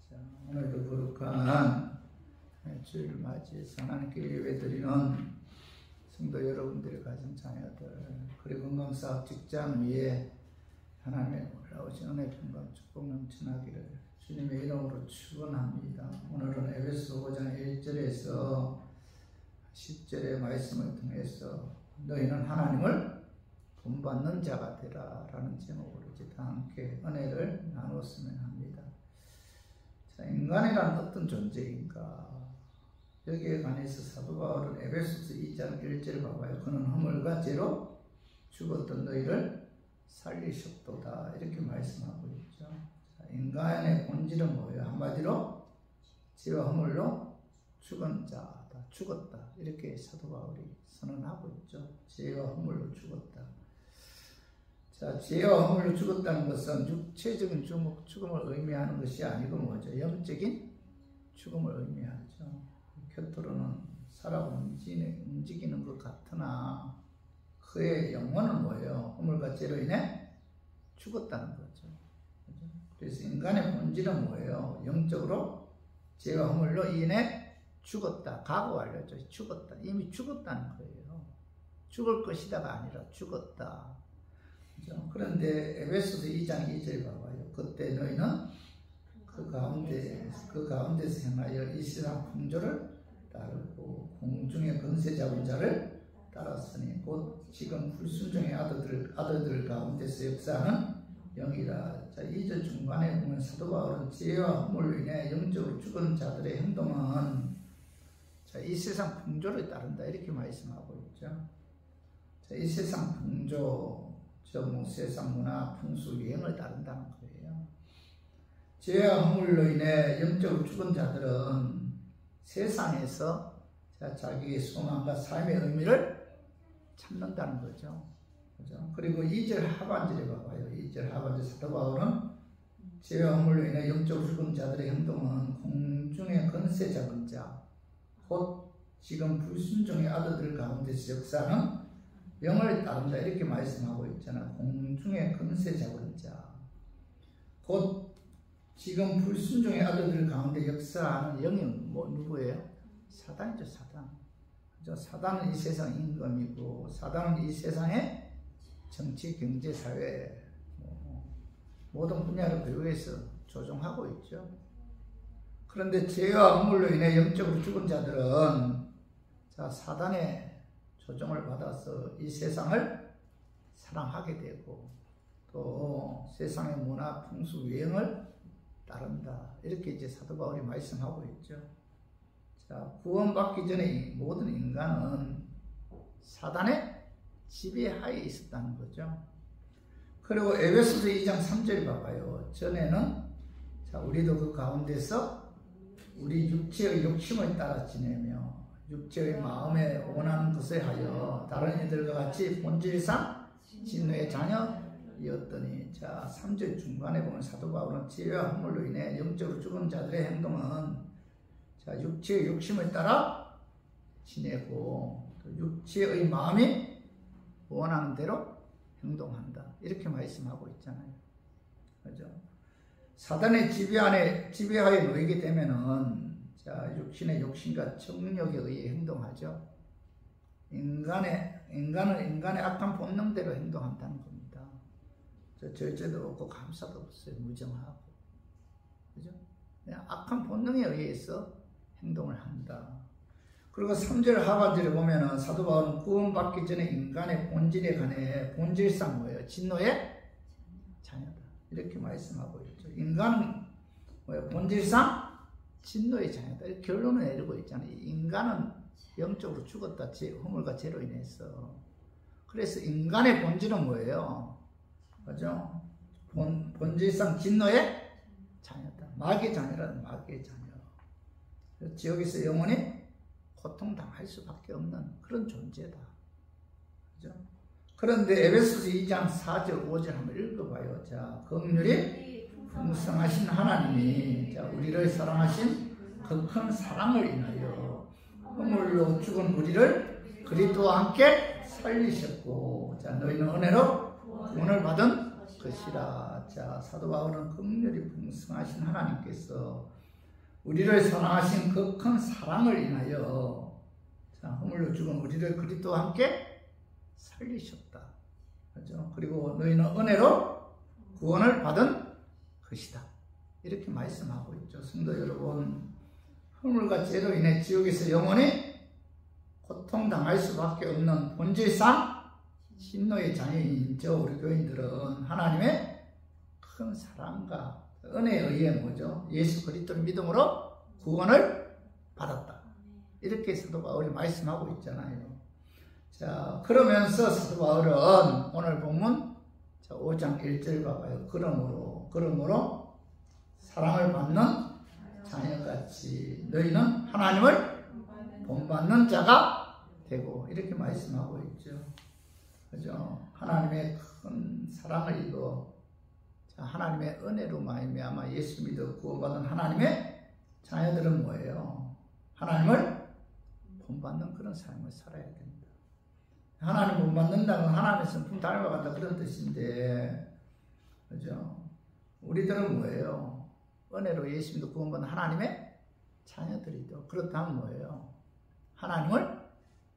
자, 오늘도 거룩한 주일을 맞이해서 하나님께 예배드리는 성도 여러분들의 가정 자녀들, 그리고 건강사업 직장 위에 하나님의 놀라우신 은혜 평강 축복 넘쳐나기를 주님의 이름으로 축원합니다. 오늘은 에베소 5장 1절에서 10절의 말씀을 통해서 너희는 하나님을 본받는 자가 되라 라는 제목으로 이제 다 함께 은혜를 나누었으면 합니다. 자, 인간이란 어떤 존재인가? 여기에 관해서 사도 바울은 에베소서 2장 1절 봐봐요. 그는 허물과 죄로 죽었던 너희를 살리셨도다 이렇게 말씀하고 있죠. 자, 인간의 본질은 뭐예요? 한마디로 죄와 허물로 죽은 자다, 죽었다 이렇게 사도 바울이 선언하고 있죠. 죄와 허물로 죽었다. 자, 죄와 허물로 죽었다는 것은 육체적인 죽음을 의미하는 것이 아니고 뭐죠? 영적인 죽음을 의미하죠. 겉으로는 살아고 움직이는 것 같으나 그의 영혼은 뭐예요? 허물과 죄로 인해 죽었다는 거죠. 그래서 인간의 본질은 뭐예요? 영적으로 죄와 허물로 인해 죽었다. 과거 완료죠. 죽었다. 이미 죽었다는 거예요. 죽을 것이다가 아니라 죽었다. 그렇죠? 그런데 에베소서 2장 2절 봐봐요. 그때 너희는 그 가운데서 행하여 이 세상 풍조를 따르고 공중의 권세 잡은 자를 따랐으니 곧 지금 불순종의 아들들 가운데서 역사하는 영이라. 자, 2절 중간에 보면 사도 바울은 죄와 허물로 인해 영적으로 죽은 자들의 행동은 자, 이 세상 풍조를 따른다 이렇게 말씀하고 있죠. 자, 이 세상 풍조, 세상 문화, 풍수, 유행을 따른다는 거예요. 죄와 허물로 인해 영적으로 죽은 자들은 세상에서 자기의 소망과 삶의 의미를 찾는다는 거죠. 그죠? 그리고 2절 하반절에 봐봐요. 2절 하반절 사도 바울은 죄와 허물로 인해 영적으로 죽은 자들의 행동은 공중의 권세 잡은 자, 곧 지금 불순종의 아들들 가운데서 역사하는 영을 따른다 이렇게 말씀하고 있잖아. 공중의 권세 잡은 자, 곧 지금 불순종의 아들들 가운데 역사하는 영이 누구예요? 사단이죠. 사단. 사단은 이 세상 임금이고 사단은 이 세상의 정치, 경제, 사회 모든 분야를 배후에서 조종하고 있죠. 그런데 죄와 허물로 인해 영적으로 죽은 자들은 사단의 조종을 받아서 이 세상을 사랑하게 되고 또 세상의 문화, 풍수, 유행을 따른다. 이렇게 이제 사도 바울이 말씀하고 있죠. 자, 구원받기 전에 모든 인간은 사단의 지배하에 있었다는 거죠. 그리고 에베소서 2장 3절 봐봐요. 전에는 우리도 그 가운데서 우리 육체의 욕심을 따라 지내며 육체의 마음에 원하는 것을 하여 다른 이들과 같이 본질상 진노의 자녀이었더니, 자 3절 중간에 보면 사도 바울은 죄와 허물로 인해 영적으로 죽은 자들의 행동은 자 육체의 욕심을 따라 지내고 육체의 마음이 원하는 대로 행동한다 이렇게 말씀하고 있잖아요. 그죠? 사단의 지배하에 놓이게 되면은 자 육신의 욕심과 정욕에 의해 행동하죠. 인간은 인간의 악한 본능대로 행동한다는 겁니다. 절제도 없고 감사도 없어요. 무정하고. 그죠? 그냥 악한 본능에 의해서 행동을 한다. 그리고 3절 하반절에 보면은 사도 바울은 구원받기 전에 인간의 본질에 관해 본질상 뭐예요? 진노의 자녀다. 이렇게 말씀하고 있죠. 인간은 뭐예요? 본질상 진노의 자녀다. 이렇게 결론을 내리고 있잖아요. 인간은 영적으로 죽었다. 허물과 죄로 인해서. 그래서 인간의 본질은 뭐예요? 그죠? 본질상 진노의 자녀다. 마귀의 자녀라는 마귀의 자녀. 지옥에서 영원히 고통당할 수밖에 없는 그런 존재다. 그죠? 그런데 에베소서 2장 4절 5절 한번 읽어봐요. 자, 긍휼이 풍성하신 하나님이 자 우리를 사랑하신 그 큰 사랑을 인하여 허물로 죽은 우리를 그리스도와 함께 살리셨고, 자 너희는 은혜로 구원을 받은 것이라. 자 사도 바울은 긍휼이 풍성하신 하나님께서 우리를 사랑하신 그 큰 사랑을 인하여 허물로 죽은 우리를 그리스도와 함께 살리셨다. 그렇죠? 그리고 너희는 은혜로 구원을 받은 것이다. 이렇게 말씀하고 있죠. 성도 여러분, 허물과 죄로 인해 지옥에서 영원히 고통당할 수밖에 없는 본질상 진노의 자녀인 우리 교인들은 하나님의 큰 사랑과 은혜에 의해 뭐죠? 예수 그리스도를 믿음으로 구원을 받았다. 이렇게 사도 바울이 말씀하고 있잖아요. 자, 그러면서 사도 바울은 오늘 본문 5장 1절 봐봐요. 그러므로 사랑을 받는 자녀같이 너희는 하나님을 본받는 자가 되고, 이렇게 말씀하고 있죠. 그죠? 하나님의 큰 사랑을 입어 하나님의 은혜로 말미암아 예수 믿어 구원받은 하나님의 자녀들은 뭐예요? 하나님을 본받는 그런 삶을 살아야 됩니다. 하나님 본받는다는 하나님의 성품 닮아간다 그런 뜻인데, 그죠? 우리들은 뭐예요? 은혜로 예수 믿어 구원받은 하나님의 자녀들이죠. 그렇다면 뭐예요? 하나님을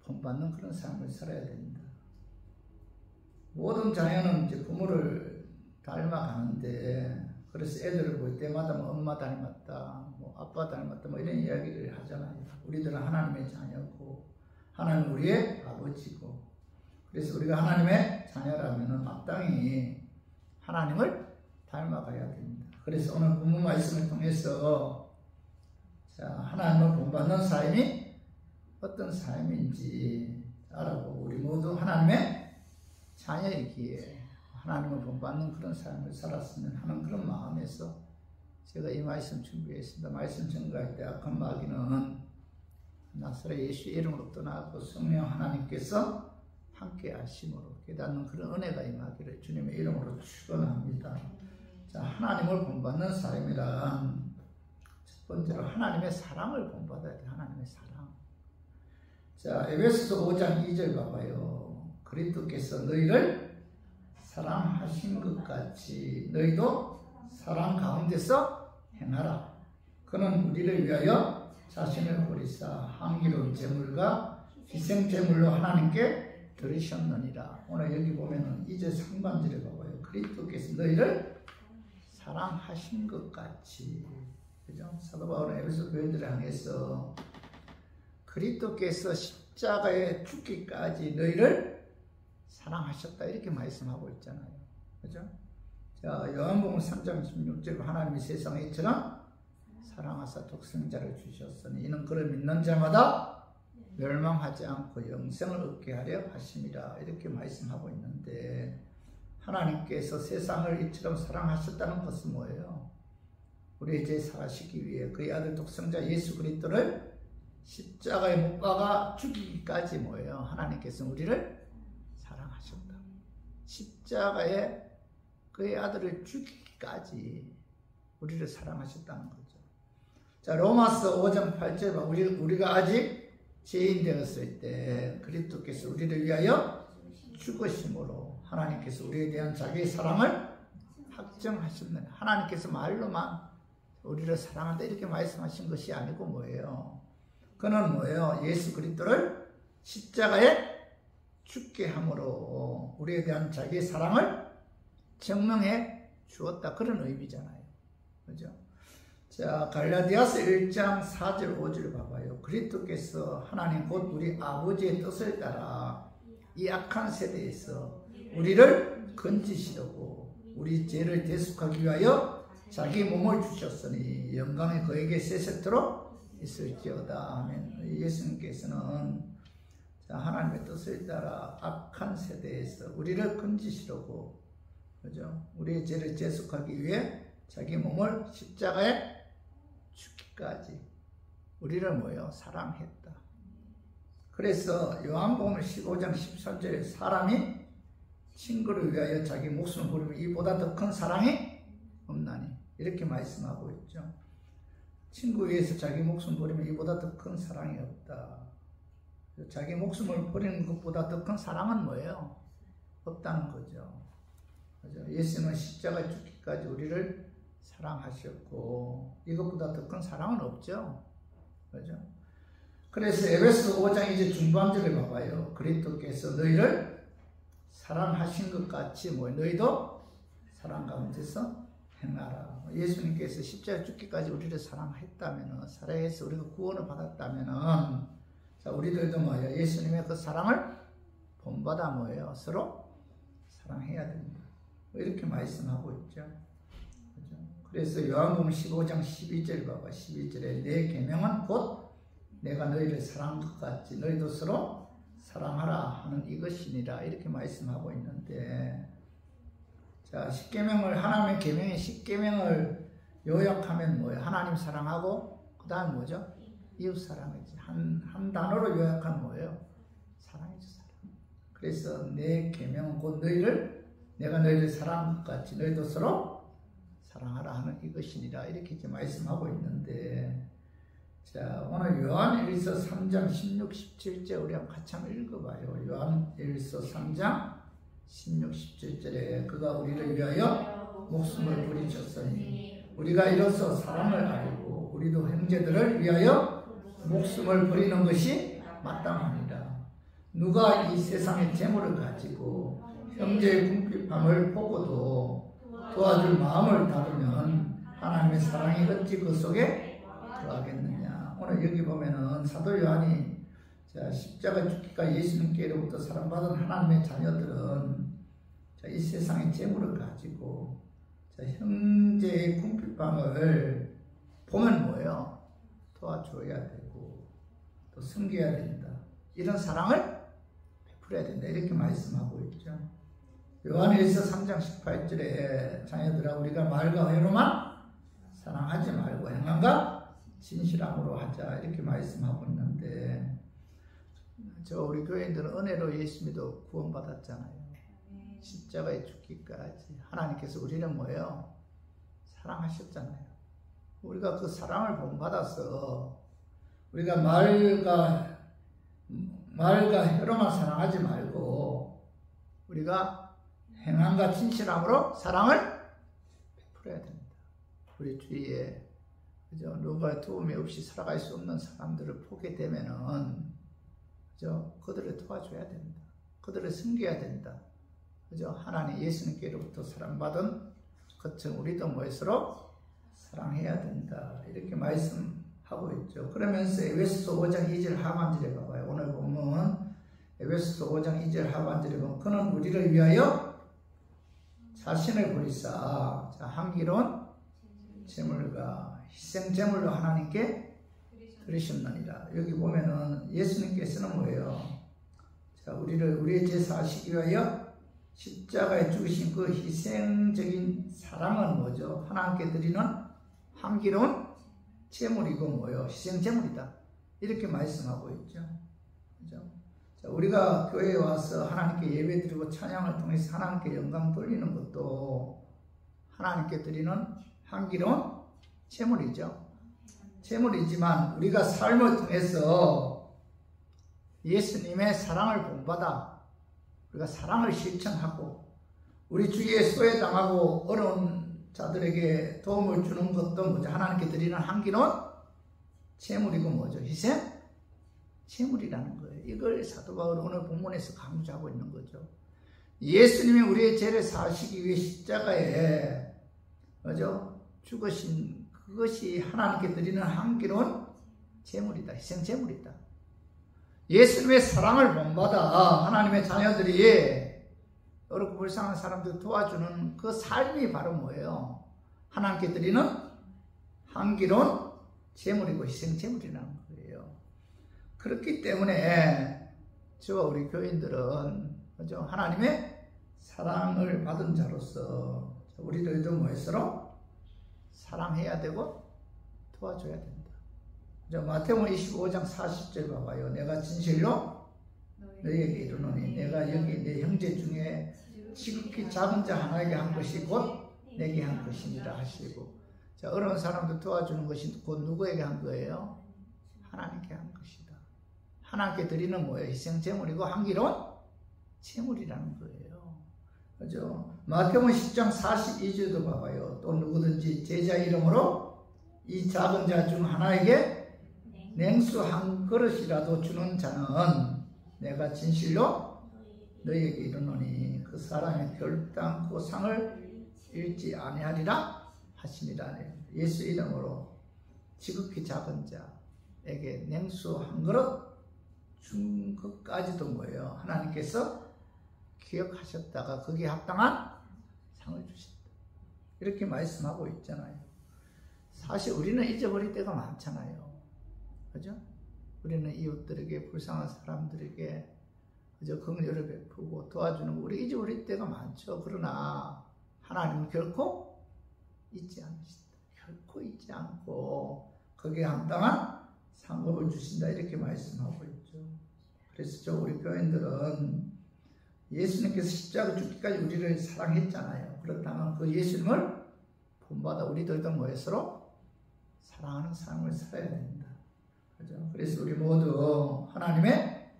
본받는 그런 삶을 살아야 됩니다. 모든 자녀는 이제 부모를 닮아가는데, 그래서 애들을 볼 때마다 뭐 엄마 닮았다, 뭐 아빠 닮았다, 뭐 이런 이야기를 하잖아요. 우리들은 하나님의 자녀고, 하나님은 우리의 아버지고, 그래서 우리가 하나님의 자녀라면 마땅히 하나님을 닮아가야 됩니다. 그래서 오늘 본문 말씀을 통해서 하나님을 본받는 삶이 어떤 삶인지 알아보고, 우리 모두 하나님의 자녀이기에 하나님을 본받는 그런 삶을 살았으면 하는 그런 마음에서 제가 이 말씀 준비했습니다. 말씀 전가할 때 악한 마귀는 나사렛 예수 이름으로 떠나고 성령 하나님께서 함께 하심으로 깨닫는 그런 은혜가 임하기를 주님의 이름으로 축원합니다. 자, 하나님을 본받는 삶이란 첫 번째로 하나님의 사랑을 본받아야 돼. 하나님의 사랑. 자, 에베소서 5장 2절 봐봐요. 그리스도께서 너희를 사랑하신 것 같이 너희도 사랑 가운데서 행하라. 그는 우리를 위하여 자신을 버리사 향기로운 제물과 희생 제물로 하나님께 드리셨느니라. 오늘 여기 보면은 이제 상반절에 봐봐요. 그리스도께서 너희를 사랑하신 것 같이, 그죠? 사도 바울은 에베소 교인들을 향해서 그리스도께서 십자가에 죽기까지 너희를 사랑하셨다 이렇게 말씀하고 있잖아요. 그죠? 자, 요한복음 3장 16절 하나님이 세상에 이처럼 사랑하사 독생자를 주셨으니 이는 그를 믿는 자마다 멸망하지 않고 영생을 얻게 하려 하심이라 이렇게 말씀하고 있는데, 하나님께서 세상을 이처럼 사랑하셨다는 것은 뭐예요? 우리의 죄 사하시기 위해 그의 아들 독생자 예수 그리스도를 십자가에 못 박아 죽이기까지 뭐예요? 하나님께서 우리를 사랑하셨다. 십자가에 그의 아들을 죽이기까지 우리를 사랑하셨다는 거죠. 자, 로마서 5장 8절 우리가 아직 죄인 되었을 때 그리스도께서 우리를 위하여 죽으심으로 하나님께서 우리에 대한 자기의 사랑을 확정하셨느니, 하나님께서 말로만 우리를 사랑한다 이렇게 말씀하신 것이 아니고 뭐예요? 그는 뭐예요? 예수 그리스도를 십자가에 죽게 함으로 우리에 대한 자기의 사랑을 증명해 주었다 그런 의미잖아요. 그죠? 자, 갈라디아서 1장 4절 5절 봐봐요. 그리스도께서 하나님 곧 우리 아버지의 뜻을 따라 이 악한 세대에서 우리를 건지시려고 우리 죄를 대속하기 위하여 자기 몸을 주셨으니 영광이 그에게 세세토록 있을지어다. 아멘. 예수님께서는 하나님의 뜻을 따라 악한 세대에서 우리를 건지시려고, 그죠? 우리의 죄를 대속하기 위해 자기 몸을 십자가에 죽기까지 우리를 뭐요? 사랑했다. 그래서 요한복음 15장 13절에 사람이 친구를 위하여 자기 목숨을 버리면 이보다 더 큰 사랑이 없나니 이렇게 말씀하고 있죠. 친구 위해서 자기 목숨 버리면 이보다 더 큰 사랑이 없다. 자기 목숨을 버리는 것보다 더 큰 사랑은 뭐예요? 없다는 거죠. 그죠? 예수는 십자가에 죽기까지 우리를 사랑하셨고 이것보다 더 큰 사랑은 없죠. 그죠? 그래서 에베소 5장 이제 중반절에 봐봐요. 그리스도께서 너희를 사랑하신 것 같이 너희도 사랑 가운데서 행하라. 예수님께서 십자가 죽기까지 우리를 사랑했다면, 사랑해서 우리가 구원을 받았다면, 자, 우리들도 예수님의 그 사랑을 본받아 서로 사랑해야 됩니다. 이렇게 말씀하고 있죠. 그죠? 그래서 요한복음 15장 12절 봐봐. 12절에 내 계명은 곧 내가 너희를 사랑한 것 같이 너희도 서로 사랑하라 하는 이것이니라. 이렇게 말씀하고 있는데, 자, 하나님의 계명의 10계명을 요약하면 뭐예요? 하나님 사랑하고 그 다음 뭐죠? 이웃 사랑이지. 한 단어로 요약하면 뭐예요? 사랑이죠, 사랑. 그래서 내 계명은 곧 내가 너희를 사랑한 것 같이 너희도 서로 사랑하라 하는 이것이니라. 이렇게 이제 말씀하고 있는데, 자, 오늘 요한일서 3장 16, 17절 우리 같이 한번 읽어봐요. 요한일서 3장 16, 17절에 그가 우리를 위하여 목숨을 버리셨으니 우리가 이로써 사랑을 알고 우리도 형제들을 위하여 목숨을 버리는 것이 마땅하니라. 누가 이 세상의 재물을 가지고 형제의 궁핍함을 보고도 도와줄 마음을 다루면 하나님의 사랑이 어찌 그 속에 들어가겠느냐. 오늘 여기 보면은 사도 요한이 자, 십자가 죽기까지 예수님께로부터 사랑받은 하나님의 자녀들은 자, 이 세상의 재물을 가지고 자, 형제의 궁핍함을 보면 뭐예요? 도와줘야 되고 또 섬겨야 된다. 이런 사랑을 베풀어야 된다. 이렇게 말씀하고 있죠. 요한일서 3장 18절에 자녀들아 우리가 말과 회로만 사랑하지 말고 행함과 진실함으로 하자. 이렇게 말씀하고 있는데, 우리 교인들은 은혜로 예수 믿어 구원받았잖아요. 십자가에 죽기까지 하나님께서 우리는 뭐예요? 사랑하셨잖아요. 우리가 그 사랑을 본받아서 우리가 말과 혀로만 사랑하지 말고 우리가 행함과 진실함으로 사랑을 베풀어야 됩니다. 우리 주위에 그죠? 누가 도움이 없이 살아갈 수 없는 사람들을 보게 되면은 그죠? 그들을 도와줘야 됩니다. 그들을 섬겨야 된다. 그죠? 하나님 예수님께로부터 사랑받은 그처럼 우리도 서로 사랑해야 된다. 이렇게 말씀하고 있죠. 그러면서 에베소서 5장 2절 하반절에 봐봐요. 오늘 보면 에베소서 5장 2절 하반절에 보면 그는 우리를 위하여 자신을 버리사 향기로운 제물과 희생 제물로 하나님께 드리셨느니라. 여기 보면은 예수님께서는 뭐예요? 자, 우리의 제사하시기 위하여 십자가에 죽으신 그 희생적인 사랑은 뭐죠? 하나님께 드리는 향기로운 제물이고 뭐예요? 희생 제물이다. 이렇게 말씀하고 있죠. 그죠? 자, 우리가 교회에 와서 하나님께 예배드리고 찬양을 통해서 하나님께 영광 돌리는 것도 하나님께 드리는 향기로운 제물이죠. 제물이지만 우리가 삶을 통해서 예수님의 사랑을 본받아 우리가 사랑을 실천하고 우리 주위에 소외당하고 어려운 자들에게 도움을 주는 것도 뭐죠? 하나님께 드리는 향기로운 제물이고 뭐죠? 희생 제물이라는 거예요. 이걸 사도 바울은 오늘 본문에서 강조하고 있는 거죠. 예수님이 우리의 죄를 사하시기 위해 십자가에 뭐죠? 죽으신 그것이 하나님께 드리는 향기로운 제물이다. 희생 제물이다. 예수님의 사랑을 본받아 하나님의 자녀들이 어렵고 불쌍한 사람들 도와주는 그 삶이 바로 뭐예요? 하나님께 드리는 향기로운 제물이고 희생 제물이라는 거예요. 그렇기 때문에 저와 우리 교인들은 그죠? 하나님의 사랑을 받은 자로서 우리들도 서로 사랑해야 되고 도와줘야 된다. 마태복음 25장 40절 봐봐요. 내가 진실로 너희에게 이르노니 내가 여기 내 형제 중에 지극히 작은 자 하나에게 한 것이 곧 내게 한 것이니라 하시고, 자, 어려운 사람들 도와주는 것이 곧 누구에게 한 거예요? 하나님께 한 것이다. 하나님께 드리는 뭐예요? 희생 제물이고 향기로운 제물이라는 거예요. 그죠? 마태복음 10장 42절도 봐봐요. 또 누구든지 제자 이름으로 이 작은 자 중 하나에게 냉수 한 그릇이라도 주는 자는 내가 진실로 너희에게 이르노니 그 사람이 결단코 상을 잃지 아니하리라 하시니라. 예수 이름으로 지극히 작은 자에게 냉수 한 그릇 준 것까지도 뭐예요? 하나님께서 기억하셨다가 거기에 합당한 상을 주신다. 이렇게 말씀하고 있잖아요. 사실 우리는 잊어버릴 때가 많잖아요. 그죠? 우리는 이웃들에게, 불쌍한 사람들에게 그저 긍휼을 베푸고 도와주는 거 우리 잊어버릴 때가 많죠. 그러나 하나님은 결코 잊지 않으신다. 결코 잊지 않고 거기에 합당한 상급을 주신다. 이렇게 말씀하고 있죠. 그래서 우리 교인들은 예수님께서 십자가 죽기까지 우리를 사랑했잖아요. 그렇다면 그 예수님을 본받아 우리들도 모여서로 사랑하는 삶을 살아야 됩니다. 그죠? 그래서 우리 모두 하나님의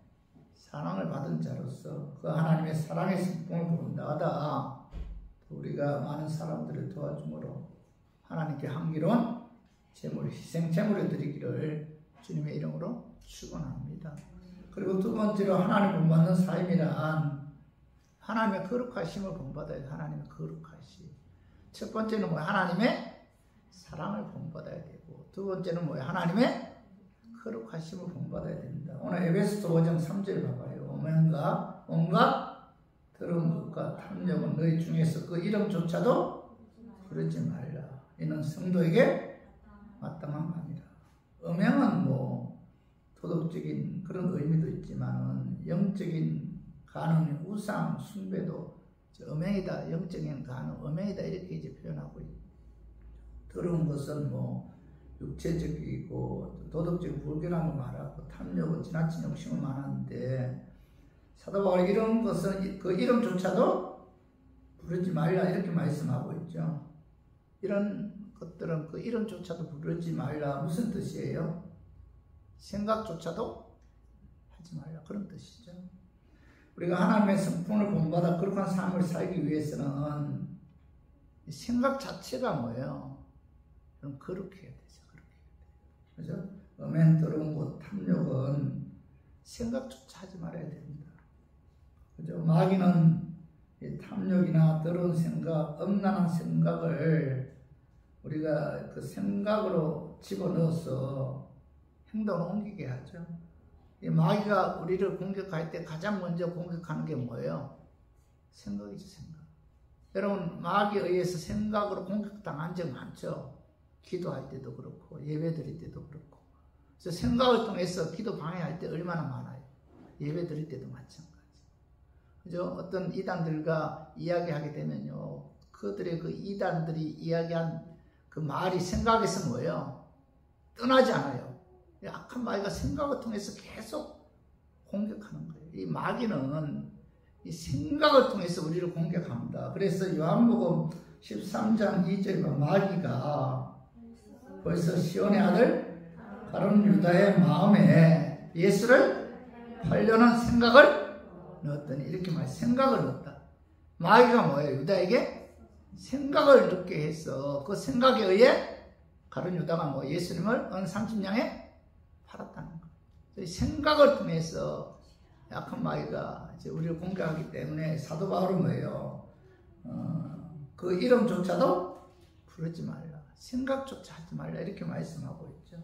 사랑을 받은 자로서 그 하나님의 사랑의 성품을 본받아 우리가 많은 사람들을 도와줌으로 하나님께 향기로운 제물, 희생 제물을 드리기를 주님의 이름으로 축원합니다. 그리고 두 번째로 하나님 본받는 삶이란 하나님의 거룩하심을 본받아야 돼. 하나님의 거룩하심. 첫 번째는 뭐야? 하나님의 사랑을 본받아야 되고, 두 번째는 뭐야? 하나님의 거룩하심을 본받아야 됩니다. 오늘 에베소서 5장 3절 봐봐요. 온갖 더러운 것과 탐욕은 너희 중에서 그 이름조차도 부르지 말라. 이는 성도에게 마땅한 말이라. 음행은 뭐 도덕적인 그런 의미도 있지만 영적인 가는 우상 숭배도 음행이다, 영적인 가는 음행이다 이렇게 이제 표현하고 있고, 더러운 것은 뭐 육체적이고 도덕적인 불결함을 말하고 탐욕은 지나친 욕심을 말하는데 사도 바울이 이런 것은 그 이름조차도 부르지 말라 이렇게 말씀하고 있죠. 이런 것들은 그 이름조차도 부르지 말라 무슨 뜻이에요? 생각조차도 하지 말라 그런 뜻이죠. 우리가 하나님의 성품을 본받아 거룩한 삶을 살기 위해서는 생각 자체가 뭐예요? 그럼 거룩해야 되죠. 그죠? 음행, 더러운 것, 탐욕은 생각조차 하지 말아야 됩니다. 그죠? 마귀는 탐욕이나 더러운 생각, 음란한 생각을 우리가 그 생각으로 집어넣어서 행동을 옮기게 하죠. 이 마귀가 우리를 공격할 때 가장 먼저 공격하는 게 뭐예요? 생각이죠, 생각. 여러분, 마귀에 의해서 생각으로 공격당한 적 많죠? 기도할 때도 그렇고, 예배 드릴 때도 그렇고. 그래서 생각을 통해서 기도 방해할 때 얼마나 많아요? 예배 드릴 때도 마찬가지. 그죠? 어떤 이단들과 이야기하게 되면요, 그들의 그 이단들이 이야기한 그 말이 생각에서 뭐예요? 떠나지 않아요. 악한 마귀가 생각을 통해서 계속 공격하는 거예요. 이 마귀는 이 생각을 통해서 우리를 공격합니다. 그래서 요한복음 13장 2절에 마귀가 벌써 시온의 아들 가룟 유다의 마음에 예수를 팔려는 생각을 넣었더니 이렇게 말해요. 생각을 넣었다. 마귀가 뭐예요? 유다에게 생각을 넣게 해서 그 생각에 의해 가룟 유다가 뭐 예수님을 은 30냥에 팔았다는 거예요. 생각을 통해서 약한 마귀가 이제 우리를 공격하기 때문에 사도 바울은 뭐예요? 그 이름조차도 부르지 말라. 생각조차 하지 말라. 이렇게 말씀하고 있죠.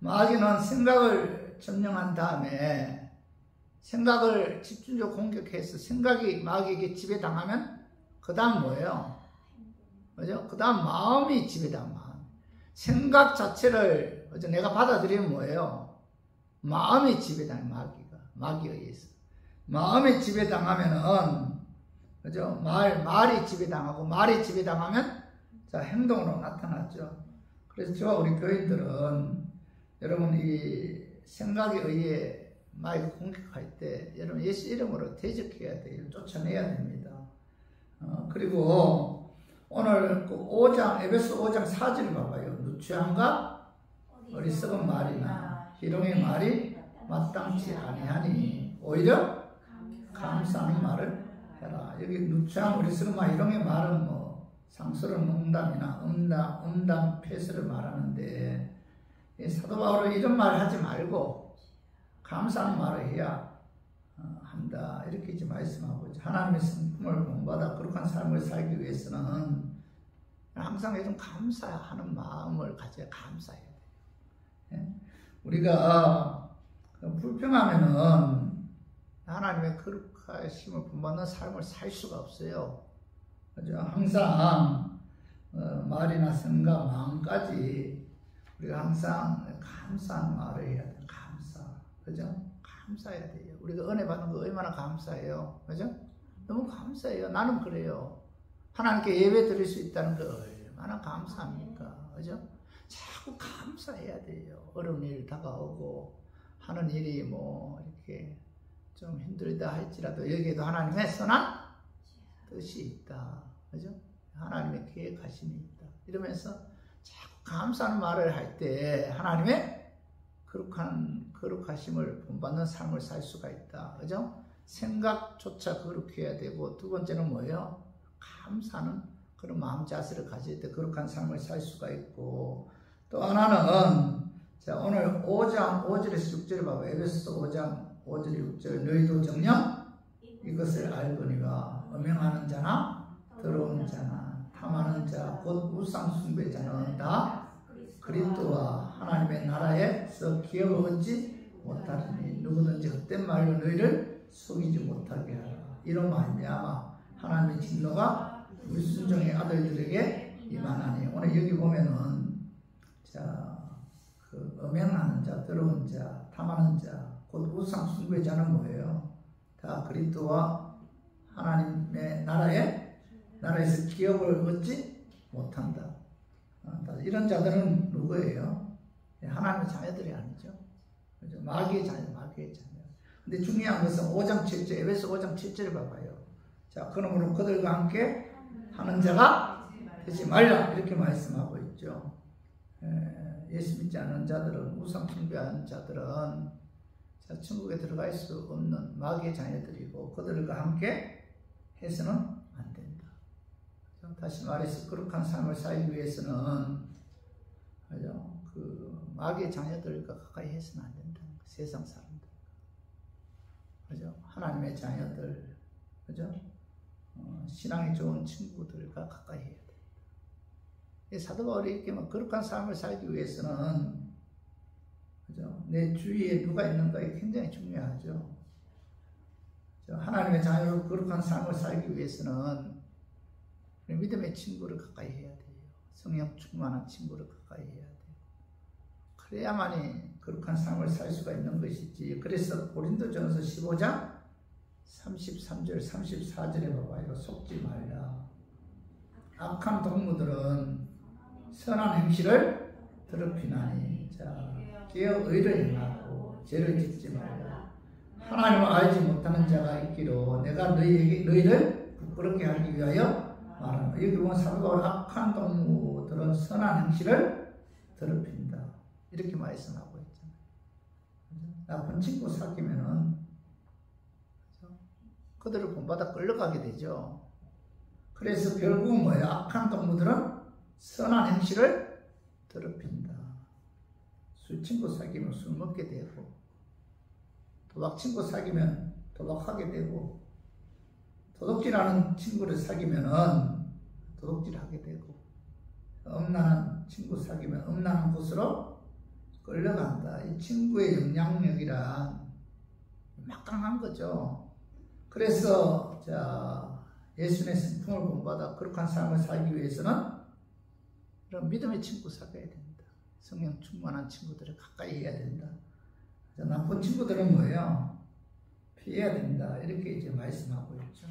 마귀는 생각을 점령한 다음에 생각을 집중적으로 공격해서 생각이 마귀에게 지배당하면 그 다음 뭐예요? 그죠? 그 다음 마음이 지배당하면 생각 자체를 내가 받아들이면 뭐예요? 마음이 지배당해, 마귀에 의해서. 마음이 지배당하면은, 그죠? 말이 지배당하고, 말이 지배당하면, 자, 행동으로 나타났죠. 그래서 저와 우리 교인들은, 여러분, 이 생각에 의해 마귀가 공격할 때, 여러분, 예수 이름으로 대적해야 돼요. 쫓아내야 됩니다. 그리고, 오늘 그 5장, 에베소 5장 4절을 봐봐요. 누추함과 어리석은 말이나 희롱의 말이 마땅치 아니하니 오히려 감사하는 말을 해라. 여기 누추한 우리 쓰는 이름의 말은 뭐 상스러운 농담이나 음담 폐쇄를 말하는데 사도 바울은 이런 말 하지 말고 감사하는 말을 해야 한다. 이렇게 이제 말씀하고 있죠. 하나님의 성품을 본받아 거룩한 삶을 살기 위해서는 항상 이런 감사하는 마음을 가져야 감사해야 돼요. 예? 우리가 불평하면은 하나님의 거룩하심을 본받는 삶을 살 수가 없어요. 그죠? 항상 말이나 생각, 마음까지 우리가 항상 감사한 말을 해야 돼요. 감사. 그죠? 감사해야 돼요. 우리가 은혜 받는 거 얼마나 감사해요. 그죠? 너무 감사해요. 나는 그래요. 하나님께 예배 드릴 수 있다는 거 얼마나 감사합니까? 그죠? 자꾸 감사해야 돼요. 어려운 일 다가오고 하는 일이 뭐 이렇게 좀 힘들다 할지라도 여기에도 하나님의 선한 뜻이 있다. 그죠? 하나님의 계획하심이 있다. 이러면서 자꾸 감사하는 말을 할 때 하나님의 거룩하심을 본받는 삶을 살 수가 있다. 그죠? 생각조차 거룩해야 되고, 두 번째는 뭐예요? 감사하는 그런 마음 자세를 가질 때 거룩한 삶을 살 수가 있고, 또 하나는, 자, 오늘 5장 5절에서 6절을 봐봐. 에베소서 5장 5절 6절. 너희도 정녕 이것을 알거니와 음행하는 자나 더러운 자나 탐하는 자 곧 우상 숭배자는 다 그리스도와 하나님의 나라에서 기업을 얻지 못하리니 누구든지 헛된 말로 너희를 속이지 못하게 하라. 이런 말미암아 하나님의 진노가 불순종의 아들들에게 임하나니. 오늘 여기 보면은 자, 그 음행하는 자, 더러운 자, 탐하는 자, 곧 우상 숭배자는 뭐예요? 다 그리스도와 하나님의 나라에서 기업을 얻지 못한다. 이런 자들은 누구예요? 하나님의 자녀들이 아니죠. 그죠? 마귀의 자녀. 근데 중요한 것은 5장 7절, 에베소 5장 7절을 봐봐요. 자, 그러므로 그들과 함께 하는 자가 되지 말라. 이렇게 말씀하고 있죠. 예수 믿지 않는 자들은, 우상 숭배하는 자들은 자, 천국에 들어갈 수 없는 마귀의 자녀들이고, 그들과 함께 해서는 안 된다. 다시 말해서 거룩한 삶을 살기 위해서는 그죠? 그 마귀의 자녀들과 가까이 해서는 안 된다. 세상 사람들, 그죠? 하나님의 자녀들, 그죠? 신앙이 좋은 친구들과 가까이 해야 돼. 사도 바울이 이렇게 거룩한 삶을 살기 위해서는, 그죠? 내 주위에 누가 있는가 이 굉장히 중요하죠. 하나님의 자녀로 거룩한 삶을 살기 위해서는 믿음의 친구를 가까이 해야 돼요. 성령 충만한 친구를 가까이 해야 돼요. 그래야만이 거룩한 삶을 살 수가 있는 것이지. 그래서 고린도전서 15장 33절 34절에 봐봐요. 속지 말라. 악한 동무들은 선한 행실을 더럽히나니. 자, 깨어 의를 행하고 죄를 짓지 말라. 하나님을 알지 못하는 자가 있기로 내가 너희를 부끄럽게 하기 위하여 말한다. 여기 보면 사도 바울 악한 동무들은 선한 행실을 더럽힌다. 이렇게 말씀하고 있잖아요. 나쁜 친구 사귀면은 그들을 본받아 끌려가게 되죠. 그래서 결국은 뭐예요? 악한 동무들은 선한 행실을 더럽힌다. 술 친구 사귀면 술 먹게 되고, 도박 친구 사귀면 도박하게 되고, 도둑질하는 친구를 사귀면은 도둑질하게 되고, 음란한 친구 사귀면 음란한 곳으로 끌려간다. 이 친구의 영향력이란 막강한 거죠. 그래서 자, 예수님의 성품을 본받아 거룩한 삶을 살기 위해서는 이런 믿음의 친구 사귀어야 된다. 성령 충만한 친구들을 가까이 해야 된다. 나쁜 친구들은 뭐예요? 피해야 된다. 이렇게 이제 말씀하고 있죠.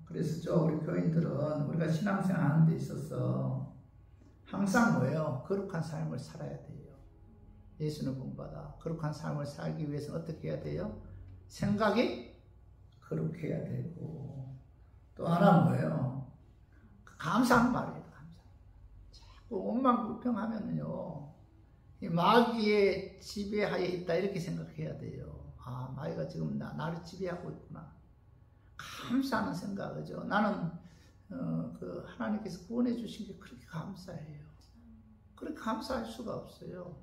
그래서 우리 교인들은 우리가 신앙생활 하는 데 있어서 항상 뭐예요? 거룩한 삶을 살아야 돼요. 예수를 본받아 거룩한 삶을 살기 위해서 어떻게 해야 돼요? 생각이 거룩해야 되고, 또 하나 뭐예요? 감사하는 말이에요. 자꾸 원망 불평하면요, 이 마귀의 지배하에 있다 이렇게 생각해야 돼요. 아, 마귀가 지금 나를 지배하고 있구나. 감사하는 생각, 그죠? 나는 그 하나님께서 구원해 주신 게 그렇게 감사해요. 그렇게 감사할 수가 없어요.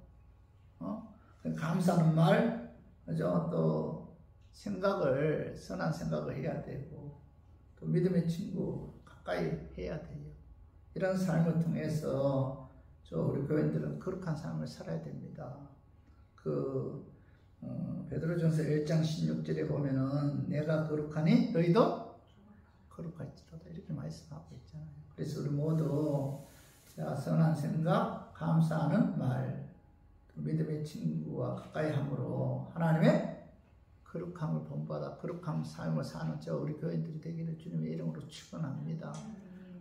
감사하는 말, 그죠? 또 생각을, 선한 생각을 해야 되고, 또 믿음의 친구 가까이 해야 돼요. 이런 삶을 통해서 우리 교인들은 거룩한 삶을 살아야 됩니다. 베드로전서 1장 16절에 보면은 내가 거룩하니 너희도 거룩할지로다 이렇게 말씀하고 있잖아요. 그래서 우리 모두 선한 생각, 감사하는 말, 또 믿음의 친구와 가까이 함으로 하나님의 거룩함을 본받아 거룩한 삶을 사는 우리 교인들이 되기를 주님의 이름으로 축원합니다.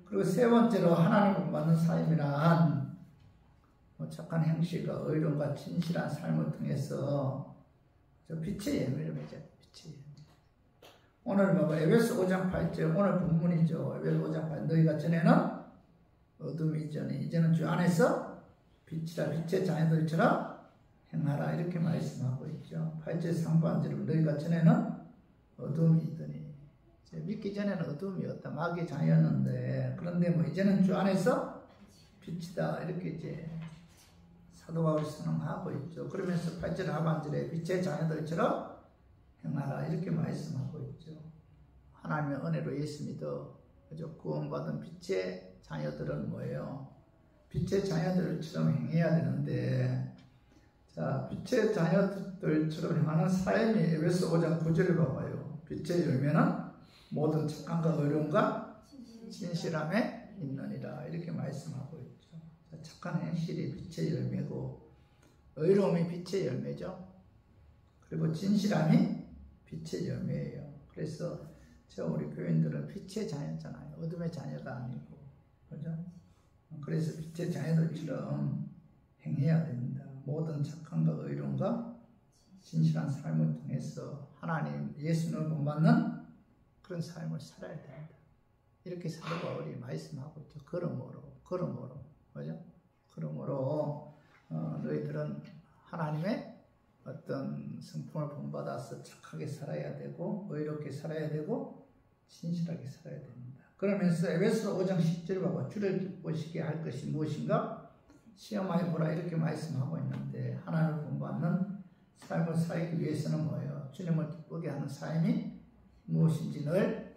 그리고 세 번째로 하나님을 본받는 삶이란 착한 행실과 의로움과 진실한 삶을 통해서 빛의 예매를 맺어야 돼. 빛의 예매. 오늘 봐봐. 에베소 5장 8절 오늘 본문이죠. 에베소 5장 8절 너희가 전에는 어둠이 이제는 주 안에서 빛이라 빛의 자녀들처럼 행하라 이렇게 말씀하고 있죠. 8절 상반절은 너희가 전에는 어둠이 있더니 믿기 전에는 어둠이었다. 마귀의 자녀였는데 그런데 이제는 주 안에서 빛이다 이렇게 이제 사도 바울이 선언하고 있죠. 그러면서 8절 하반절에 빛의 자녀들처럼 행하라 이렇게 말씀하고 있죠. 하나님의 은혜로 예수 믿어 구원받은 빛의 자녀들은 뭐예요? 빛의 자녀들처럼 행해야 되는데 빛의 자녀들처럼 행하는 삶이 에베소 5장 9절을 봐봐요. 빛의 열매는 모든 착함과 의로움과 진실함에 있느니라 이렇게 말씀하고 있죠. 착한 행실이 빛의 열매고 의로움이 빛의 열매죠. 그리고 진실함이 빛의 열매예요. 그래서 우리 교인들은 빛의 자녀잖아요. 어둠의 자녀가 아니고 그죠? 그래서 빛의 자녀들처럼 행해야 됩니다. 모든 착함과 의로움과 진실한 삶을 통해서 하나님 예수님을 본받는 그런 삶을 살아야 됩니다. 이렇게 사도 바울이 말씀하고 있죠. 그러므로 그죠? 그러므로 너희들은 하나님의 어떤 성품을 본받아서 착하게 살아야 되고 의롭게 살아야 되고 진실하게 살아야 됩니다. 그러면서 에베소 5장 10절 봐봐. 주를 기쁘시게 할 것이 무엇인가? 시험하여 보라 이렇게 말씀하고 있는데 하나님을 본받는 삶을 살기 위해서는 뭐예요? 주님을 기쁘게 하는 삶이 무엇인지 늘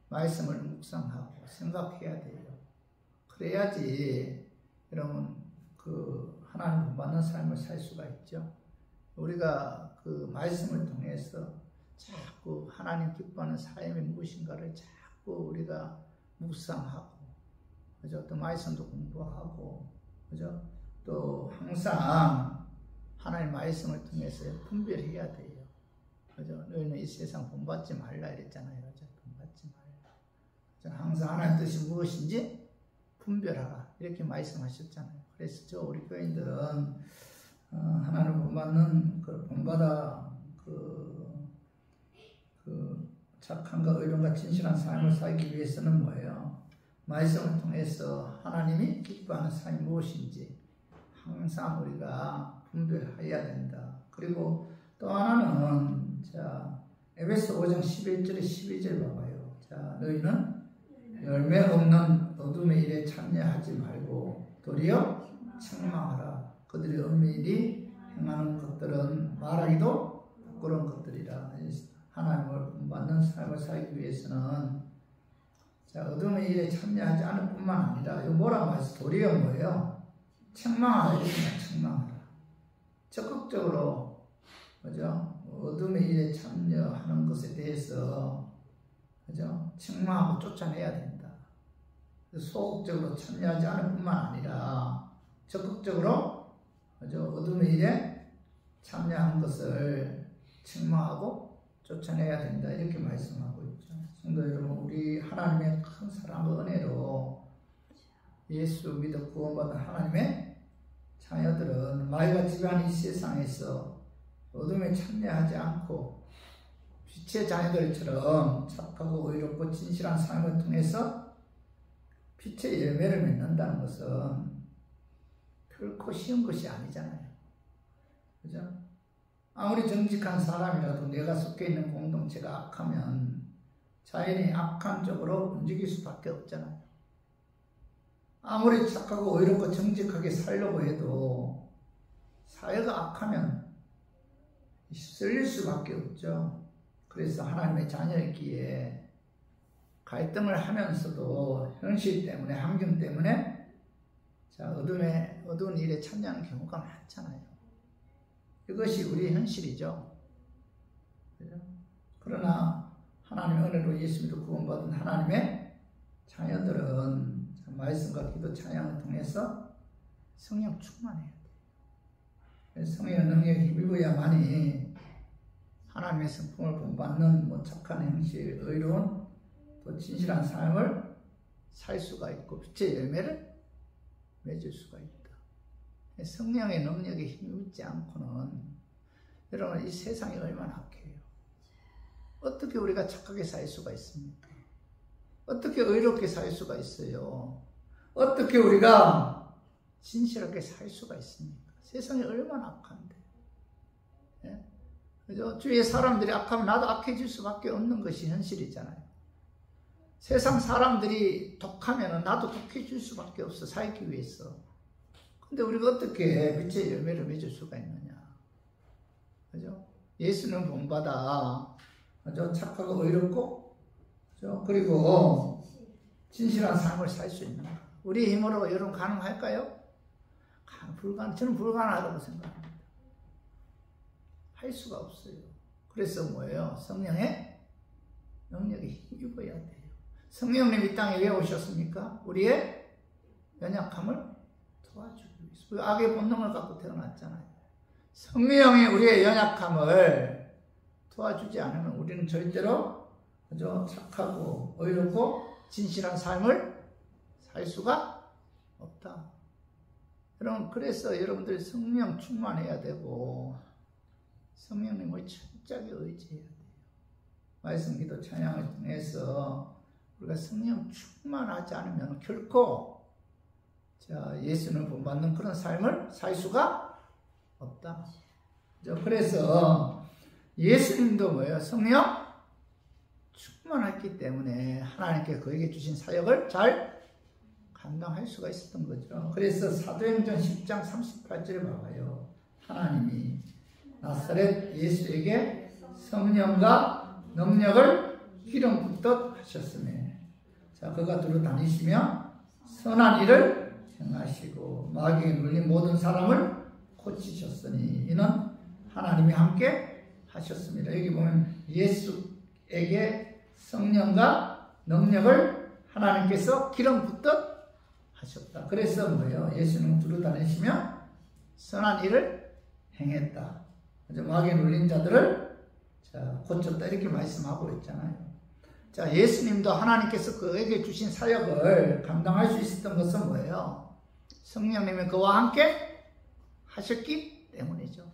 말씀을 묵상하고 생각해야 돼요. 그래야지 여러분 하나님 본받는 삶을 살 수가 있죠. 우리가 그 말씀을 통해서 자꾸 하나님 기뻐하는 삶이 무엇인가를 자꾸 우리가 묵상하고, 그죠? 또 말씀도 공부하고, 그죠? 또 항상 하나님 말씀을 통해서 분별해야 돼요. 그죠? 너희는 이 세상 본받지 말라 이랬잖아요. 그죠? 본받지 말라. 항상 하나님 뜻이 무엇인지 분별하라 이렇게 말씀하셨잖아요. 그래서 우리 교인들은 하나님을 본받는 본받아 착함과 의로움과 진실한 삶을 살기 위해서는 뭐예요? 말씀을 통해서 하나님이 기뻐하는 삶이 무엇인지 항상 우리가 분별해야 된다. 그리고 또 하나는 에베소 5장 11절에 12절 봐봐요. 너희는 열매 없는 어둠의 일에 참여하지 말고 도리어 책망하라. 그들이 은밀히 행하는 것들은 말하기도 부끄러운 것들이라. 하나님을 본받는 삶을 살기 위해서는 어둠의 일에 참여하지 않을 뿐만 아니라 이거 뭐라고 해서 도리어 뭐예요? 책망하라. 이렇게 책망하라. 적극적으로 그죠? 어둠의 일에 참여하는 것에 대해서 그죠? 책망하고 쫓아내야 된다. 소극적으로 참여하지 않을 뿐만 아니라 적극적으로 그죠? 어둠의 일에 참여한 것을 책망하고 쫓아내야 된다. 이렇게 말씀하고 있죠. 성도 여러분, 우리 하나님의 큰 사랑과 은혜로 예수 믿어 구원받은 하나님의 자녀들은 말과 지배하는 이 세상에서 어둠에 참여하지 않고 빛의 자녀들처럼 착하고 의롭고 진실한 삶을 통해서 빛의 열매를 맺는다는 것은 결코 쉬운 것이 아니잖아요. 그죠? 아무리 정직한 사람이라도 내가 속해 있는 공동체가 악하면 자연이 악한 쪽으로 움직일 수밖에 없잖아요. 아무리 착하고 의롭고 정직하게 살려고 해도 사회가 악하면 썰릴 수밖에 없죠. 그래서 하나님의 자녀이기에 갈등을 하면서도 현실 때문에, 환경 때문에 어두운 일에 참여하는 경우가 많잖아요. 이것이 우리의 현실이죠. 그러나 하나님의 은혜로 예수 믿고 구원받은 하나님의 자녀들은 말씀과 기도 찬양을 통해서 성령 충만해야 돼요. 성령의 능력에 힘입어야만이 하나님의 성품을 본받는 착한 행실, 의로운 또 진실한 삶을 살 수가 있고 빛의 열매를 맺을 수가 있다. 성령의 능력에 힘입지 않고는 여러분 이 세상이 얼마나 악해요. 어떻게 우리가 착하게 살 수가 있습니까? 어떻게 의롭게 살 수가 있어요? 어떻게 우리가 진실하게 살 수가 있습니까? 세상이 얼마나 악한데. 예? 그죠? 주위의 사람들이 악하면 나도 악해질 수밖에 없는 것이 현실이잖아요. 세상 사람들이 독하면 나도 독해질 수밖에 없어, 살기 위해서. 근데 우리가 어떻게 빛의 열매를 맺을 수가 있느냐. 그죠? 예수는 본받아. 그죠? 착하고 의롭고, 그죠? 그리고 진실한 삶을 살 수 있는 것. 우리 힘으로 여러분 가능할까요? 저는 불가능하다고 생각합니다. 할 수가 없어요. 그래서 뭐예요? 성령의 능력에 힘입어야 돼요. 성령님 이 땅에 왜 오셨습니까? 우리의 연약함을 도와주기 위해서. 악의 본능을 갖고 태어났잖아요. 성령이 우리의 연약함을 도와주지 않으면 우리는 절대로 그저 착하고 의롭고 진실한 삶을 살 수가 없다. 여러분, 그래서 여러분들이 성령 충만해야 되고 성령님을 철저하게 의지해야 돼요. 말씀, 기도, 찬양을 통해서 우리가 성령 충만하지 않으면 결코 예수를 본받는 그런 삶을 살 수가 없다. 그래서 예수님도 뭐예요? 성령 충만했기 때문에 하나님께 그에게 주신 사역을 잘 감당할 수가 있었던 거죠. 그래서 사도행전 10장 38절에 봐봐요. 하나님이 나사렛 예수에게 성령과 능력을 기름 붓듯 하셨으며 그가 두루 다니시며 선한 일을 행하시고 마귀에 물린 모든 사람을 고치셨으니 이는 하나님이 함께 하셨습니다. 여기 보면 예수에게 성령과 능력을 하나님께서 기름 붓듯 하셨다. 그래서 뭐예요? 예수는 두루 다니시며 선한 일을 행했다. 마귀에 물린 자들을 고쳤다. 이렇게 말씀하고 있잖아요. 예수님도 하나님께서 그에게 주신 사역을 감당할 수 있었던 것은 뭐예요? 성령님이 그와 함께 하셨기 때문이죠.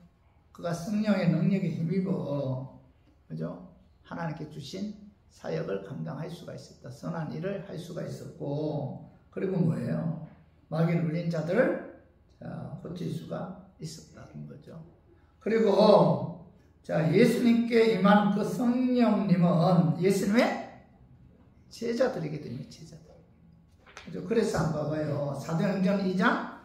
그가 성령의 능력에 힘입어, 그죠? 하나님께 주신 사역을 감당할 수가 있었다. 선한 일을 할 수가 있었고, 그리고 뭐예요? 마귀에 물린 자들을 고칠 수가 있었다는 거죠. 그리고 예수님께 임한 그 성령님은 예수님의 제자들이게 됩니다. 제자들. 그래서 한번 봐봐요. 사도행전 2장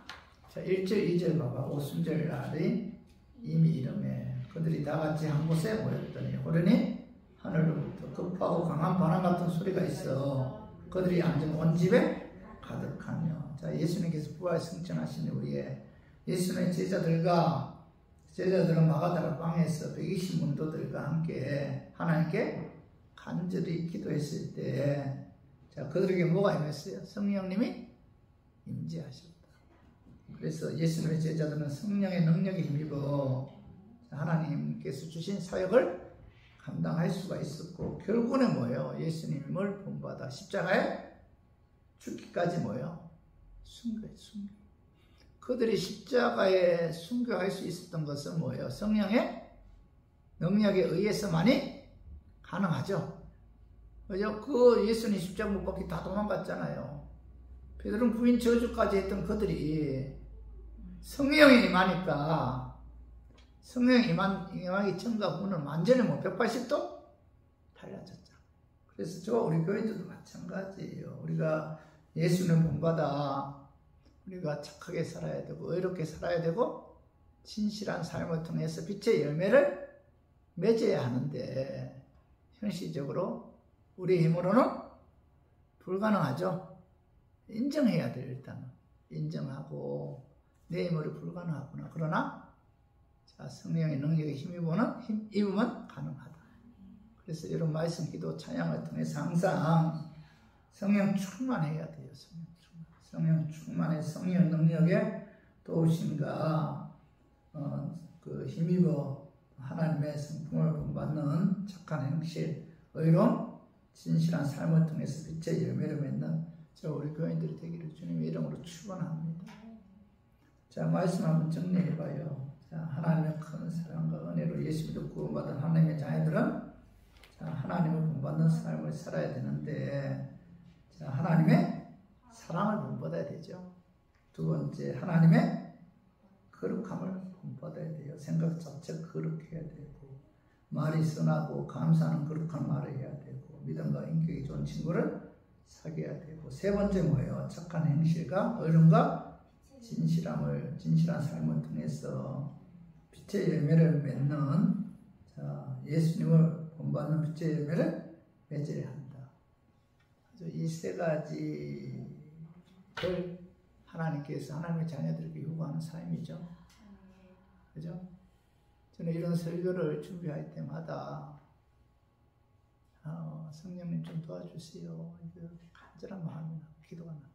1절 2절 봐봐. 오순절 날이 이미 이름에 그들이 다 같이 한 곳에 모였더니 호련히 하늘로부터 급하고 강한 바람 같은 소리가 있어 그들이 앉은 온 집에 가득하며. 예수님께서 부활 승천하신 후에 예수님의 제자들은 마가다라 방에서 120문도들과 함께 하나님께 간절히 기도했을 때 그들에게 뭐가 임했어요? 성령님이 임재하셨다. 그래서 예수님의 제자들은 성령의 능력에 힘입어 하나님께서 주신 사역을 감당할 수가 있었고 결국은 뭐예요? 예수님을 본받아 십자가에 죽기까지 뭐예요? 순교했어요. 순교. 그들이 십자가에 순교할 수 있었던 것은 뭐예요? 성령의 능력에 의해서만이 가능하죠. 그죠? 그 예수님 십자가 못 박히 다 도망갔잖아요. 베드로는 부인 저주까지 했던 그들이 성령이 임하니까 성령이 임하기 전과 후는 완전히 180도 달라졌죠. 그래서 저 우리 교인들도 마찬가지예요. 우리가 예수는 본받아 우리가 착하게 살아야 되고 의롭게 살아야 되고 진실한 삶을 통해서 빛의 열매를 맺어야 하는데 현실적으로 우리 힘으로는 불가능하죠. 인정해야 돼요. 일단은 인정하고 내 힘으로 불가능하구나. 그러나 자, 성령의 능력에 입으면 가능하다. 그래서 이런 말씀, 기도, 찬양을 통해서 항상 성령 충만해야 돼요. 성령 충만해 성령 능력에 도우심과 그 힘입어 하나님의 성품을 본받는 착한 행실, 의로움, 진실한 삶을 통해서 빛의 열매를 맺는 저 우리 교인들이 되기를 주님의 이름으로 축원합니다. 자, 말씀 한번 정리해봐요. 자, 하나님의 큰 사랑과 은혜로 예수 믿어 구원받은 하나님의 자녀들은 자, 하나님을 본받는 삶을 살아야 되는데 자, 하나님의 사랑을 본받아야 되죠. 두 번째, 하나님의 거룩함을 본받아야 돼요. 생각 자체가 거룩해야 되고 말이 선하고 감사하는 거룩한 말을 해야 되고 믿음과 인격이 좋은 친구를 사귀어야 되고 세 번째 뭐예요? 착한 행실과 의름과 진실한 삶을 통해서 빛의 열매를 맺는 자, 예수님을 본받는 빛의 열매를 맺어야 한다. 이 세 가지를 하나님께서 하나님의 자녀들에게 요구하는 삶이죠. 그죠? 저는 이런 설교를 준비할 때마다 성령님 좀 도와주세요. 간절한 마음이 나고 기도가 나고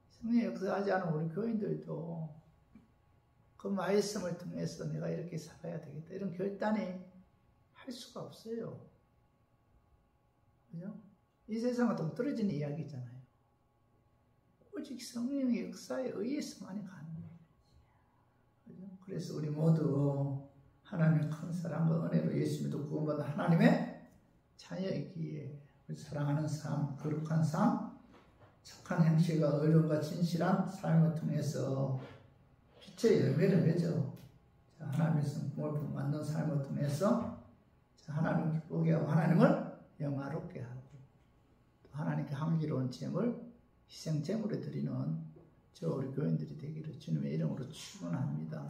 성령이 역사하지 않은 우리 교인들도 그 말씀을 통해서 내가 이렇게 살아야 되겠다 이런 결단이 할 수가 없어요. 그죠? 이 세상은 동떨어진 이야기잖아요. 오직 성령의 역사에 의해서만이 가능해요. 그죠? 그래서 우리 모두 하나님의 큰 사랑과 은혜로 예수 믿어 구원받은 하나님의 자녀이기에 사랑하는 삶, 거룩한 삶, 착한 행실과 의로움과 진실한 삶을 통해서 빛의 열매를 맺어 하나님의 성품을 본받는 삶을 통해서 하나님을 기쁘게 하고 하나님을 영화롭게 하고 하나님께 향기로운 제물, 희생 제물을 드리는 저 우리 교인들이 되기를 주님의 이름으로 축원합니다.